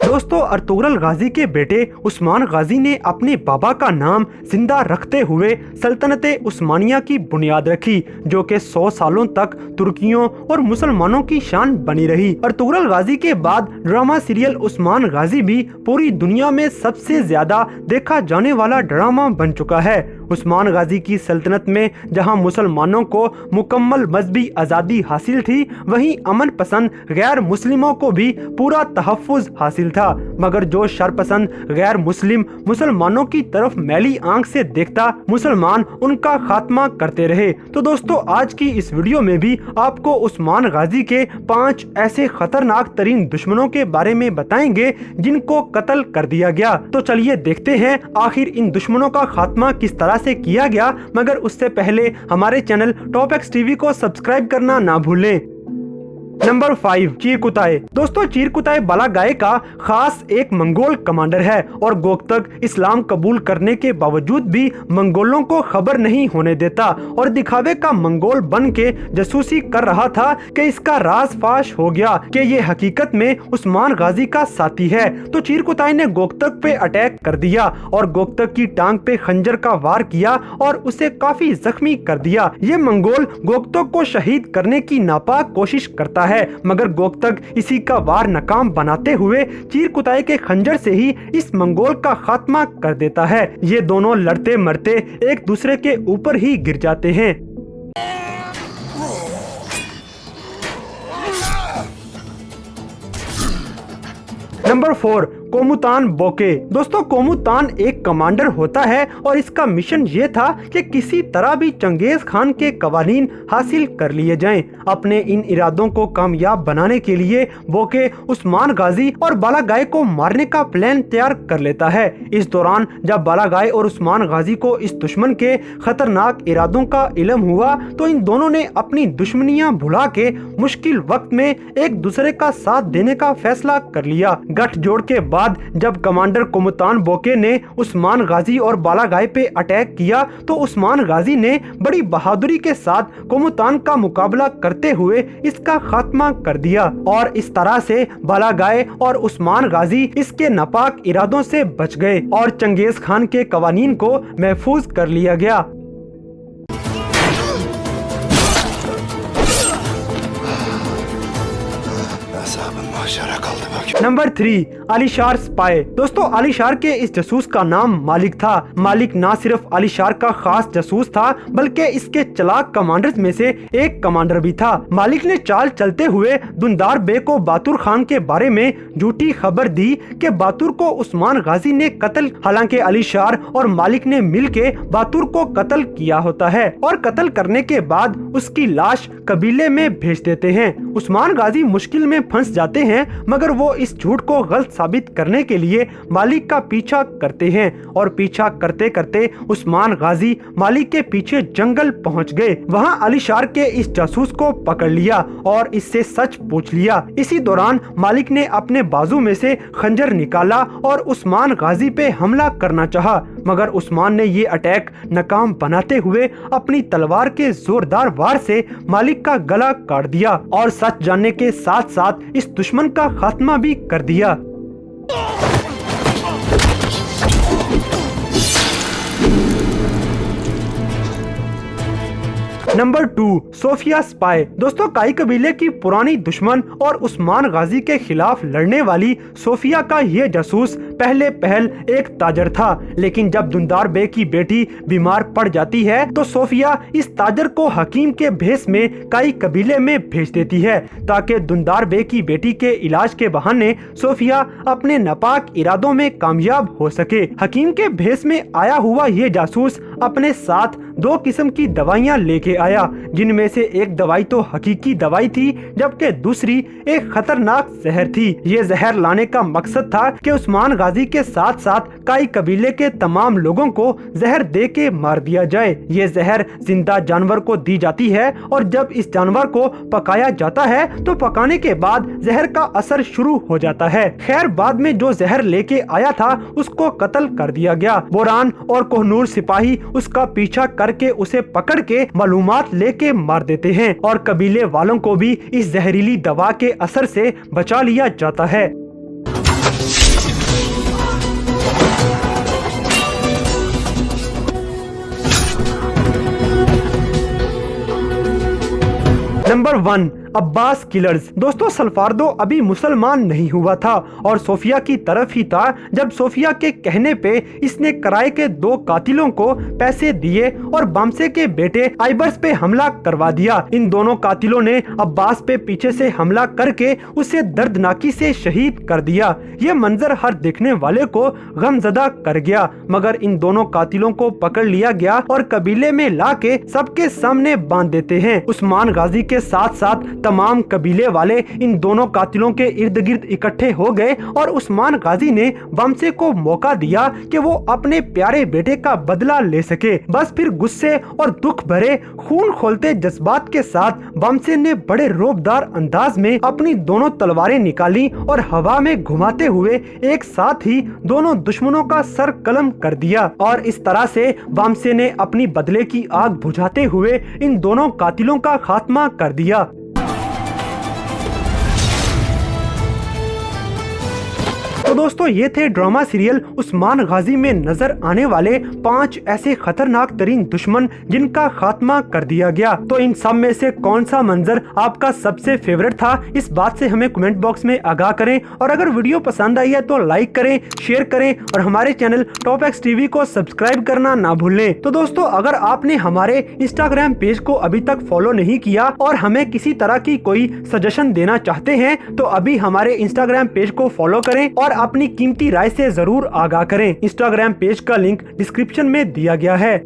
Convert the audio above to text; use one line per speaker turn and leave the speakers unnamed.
दोस्तों, अर्तुगरुल गाजी के बेटे उस्मान गाजी ने अपने बाबा का नाम जिंदा रखते हुए सल्तनते उस्मानिया की बुनियाद रखी, जो कि 100 सालों तक तुर्कियों और मुसलमानों की शान बनी रही। अर्तुगरुल गाजी के बाद ड्रामा सीरियल उस्मान गाजी भी पूरी दुनिया में सबसे ज्यादा देखा जाने वाला ड्रामा बन चुका है। उस्मान गाजी की सल्तनत में जहां मुसलमानों को मुकम्मल मजहबी आज़ादी हासिल थी, वहीं अमन पसंद गैर मुस्लिमों को भी पूरा तहफ़्फ़ुज़ हासिल था। मगर जो शरपसंद गैर मुस्लिम मुसलमानों की तरफ मैली आंख से देखता, मुसलमान उनका खात्मा करते रहे। तो दोस्तों, आज की इस वीडियो में भी आपको उस्मान गाजी के 5 ऐसे खतरनाक तरीन दुश्मनों के बारे में बताएंगे जिनको कत्ल कर दिया गया। तो चलिए देखते हैं आखिर इन दुश्मनों का खात्मा किस तरह से किया गया। मगर उससे पहले हमारे चैनल टॉप एक्स टीवी को सब्सक्राइब करना ना भूलें। नंबर 5, चीरकुताई। दोस्तों, चीरकुताई बालागाय का खास एक मंगोल कमांडर है और गोक्तक इस्लाम कबूल करने के बावजूद भी मंगोलों को खबर नहीं होने देता और दिखावे का मंगोल बन के जासूसी कर रहा था कि इसका राज फाश हो गया कि ये हकीकत में उस्मान गाजी का साथी है। तो चीरकुताई ने गोक्तक पे अटैक कर दिया और गोक्तक की टांग पे खंजर का वार किया और उसे काफी जख्मी कर दिया। ये मंगोल गोक्तक को शहीद करने की नापाक कोशिश करता है, मगर गोक्तक इसी का वार नाकाम बनाते हुए चीरकुताई के खंजर से ही इस मंगोल का खात्मा कर देता है। ये दोनों लड़ते मरते एक दूसरे के ऊपर ही गिर जाते हैं। नंबर 4, कोमुतान बोके। दोस्तों, कोमुतान एक कमांडर होता है और इसका मिशन ये था कि किसी तरह भी चंगेज खान के कवानीन हासिल कर लिए जाएं। अपने इन इरादों को कामयाब बनाने के लिए बोके उस्मान गाजी और बालागाय को मारने का प्लान तैयार कर लेता है। इस दौरान जब बालागाय और उस्मान गाजी को इस दुश्मन के खतरनाक इरादों का इल्म हुआ, तो इन दोनों ने अपनी दुश्मनियां भुला के मुश्किल वक्त में एक दूसरे का साथ देने का फैसला कर लिया। गठजोड़ के बाद जब कमांडर कोमुतान बोके ने उस्मान गाजी और बालागाय पे अटैक किया, तो उस्मान गाजी ने बड़ी बहादुरी के साथ कोमुतान का मुकाबला करते हुए इसका खात्मा कर दिया और इस तरह से बालागाय और उस्मान गाजी इसके नापाक इरादों से बच गए और चंगेज खान के कवानीन को महफूज कर लिया गया। Number 3, Alishar spy. दोस्तों, अलीशार के इस जासूस का नाम मालिक था। मालिक ना सिर्फ अलीशार का खास जासूस था, बल्कि इसके चलाक कमांडर्स में से एक कमांडर भी था। मालिक ने चाल चलते हुए दुंदार बे को बातुर खान के बारे में झूठी खबर दी कि बातुर को उस्मान गाजी ने कत्ल, हालांकि अलीशार और मालिक ने मिलके बातुर को कत्ल किया होता है और कत्ल करने के बाद उसकी लाश कबीले में भेज देते हैं। उस्मान गाजी मुश्किल में फंस जाते हैं, मगर वो इस झूठ को गलत साबित करने के लिए मालिक का पीछा करते हैं और पीछा करते करते उस्मान गाजी मालिक के पीछे जंगल पहुंच गए। वहां अलीशार के इस जासूस को पकड़ लिया और इससे सच पूछ लिया। इसी दौरान मालिक ने अपने बाजू में से खंजर निकाला और उस्मान गाजी पे हमला करना चाहा, मगर उस्मान ने ये अटैक नाकाम बनाते हुए अपनी तलवार के जोरदार वार से मालिक का गला काट दिया और सच जानने के साथ साथ इस दुश्मन का खात्मा भी कर दिया। Number 2, Sofia spy. दोस्तों, काई कबीले की पुरानी दुश्मन और उस्मान गाजी के खिलाफ लड़ने वाली सोफिया का ये जासूस पहले पहल एक ताजर था, लेकिन जब दुंदार बे की बेटी बीमार पड़ जाती है तो सोफिया इस ताजर को हकीम के भेष में काई कबीले में भेज देती है ताकि दुंदार बे की बेटी के इलाज के बहाने सोफिया अपने नापाक इरादों में कामयाब हो सके। हकीम के भेष में आया हुआ ये जासूस अपने साथ 2 किस्म की दवाइयाँ लेके आया, जिनमें से एक दवाई तो हकीकी दवाई थी, जबकि दूसरी एक खतरनाक जहर थी। ये जहर लाने का मकसद था कि उस्मान गाजी के साथ साथ काई कबीले के तमाम लोगों को जहर दे के मार दिया जाए। ये जहर जिंदा जानवर को दी जाती है और जब इस जानवर को पकाया जाता है तो पकाने के बाद जहर का असर शुरू हो जाता है। खैर, बाद में जो जहर लेके आया था उसको कत्ल कर दिया गया। बोरान और कोहनूर सिपाही उसका पीछा करके उसे पकड़ के मालूमात लेके मार देते हैं और कबीले वालों को भी इस जहरीली दवा के असर से बचा लिया जाता है। Number 1, Abbas killers. दोस्तों, सल्फार्दो अभी मुसलमान नहीं हुआ था और सोफिया की तरफ ही था जब सोफिया के कहने पे इसने कराए के 2 कातिलों को पैसे दिए और बामसे के बेटे आइबर्स पे हमला करवा दिया। इन दोनों कातिलों ने अब्बास पे पीछे से हमला करके उसे दर्दनाकी से शहीद कर दिया। ये मंजर हर देखने वाले को गमजदा कर गया, मगर इन दोनों कातिलों को पकड़ लिया गया और कबीले में लाके सबके सामने बांध देते हैं। उस्मान गाजी के साथ साथ तमाम कबीले वाले इन दोनों कातिलों के इर्द गिर्द इकट्ठे हो गए और उस्मान गाजी ने बामसे को मौका दिया कि वो अपने प्यारे बेटे का बदला ले सके। बस फिर गुस्से और दुख भरे खून खोलते जज्बात के साथ बामसे ने बड़े रौबदार अंदाज में अपनी दोनों तलवारें निकाली और हवा में घुमाते हुए एक साथ ही दोनों दुश्मनों का सर कलम कर दिया और इस तरह से बामसे ने अपनी बदले की आग बुझाते हुए इन दोनों कातिलों का खात्मा कर दिया। तो दोस्तों, ये थे ड्रामा सीरियल उस्मान गाजी में नजर आने वाले 5 ऐसे खतरनाक तरीन दुश्मन जिनका खात्मा कर दिया गया। तो इन सब में से कौन सा मंजर आपका सबसे फेवरेट था, इस बात से हमें कमेंट बॉक्स में आगाह करें। और अगर वीडियो पसंद आई है तो लाइक करें, शेयर करें और हमारे चैनल टॉप एक्स टीवी को सब्सक्राइब करना ना भूलें। तो दोस्तों, अगर आपने हमारे इंस्टाग्राम पेज को अभी तक फॉलो नहीं किया और हमें किसी तरह की कोई सजेशन देना चाहते हैं तो अभी हमारे इंस्टाग्राम पेज को फॉलो करें और अपनी कीमती राय से जरूर आगाह करें। इंस्टाग्राम पेज का लिंक डिस्क्रिप्शन में दिया गया है।